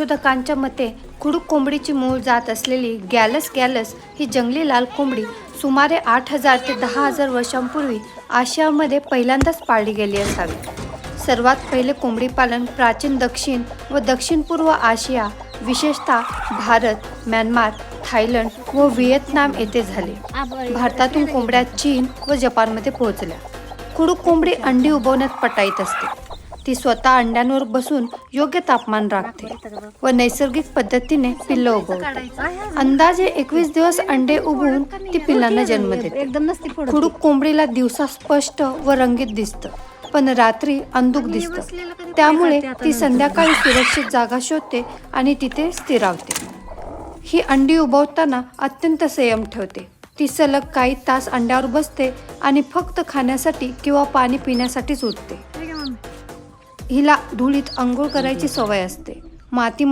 संशोधकांच्या मते खुडूक कोंबडीची मूळ जात असलेली गॅलस गॅलस ही जंगली लाल कोंबडी सुमारे 8,000 ते 10,000 वर्षांपूर्वी आशियामध्ये पहिल्यांदाच पाळली गेली असावी. सर्वात पहिले कोंबडी पालन प्राचीन दक्षिण व दक्षिण पूर्व आशिया, विशेषतः भारत, म्यानमार, थायलंड व व्हिएतनाम येथे झाले. भारतातून कोंबड्या चीन व जपानमध्ये पोहोचल्या. खुडूक कोंबडी अंडी उबवण्यात पटाईत असते. ती स्वतः अंड्यांवर बसून योग्य तापमान राखते व नैसर्गिक पद्धतीने पिल्लं उबवते. अंदाजे 21 दिवस अंडे उबवून ती पिल्लांना जन्म देते. खुडूक कोंबडीला दिवसा स्पष्ट व रंगीत दिसतं, पण रात्री अंधुक दिसतं. त्यामुळे ती संध्याकाळी सुरक्षित जागा शोधते आणि तिथे स्थिरावते. ही अंडी उबवताना अत्यंत संयम ठेवते. ती सलग काही तास अंड्यावर बसते आणि फक्त खाण्यासाठी किंवा पाणी पिण्यासाठीच उठते. हिला धुळीत अंघोळ करायची सवय असते. मातीमध्ये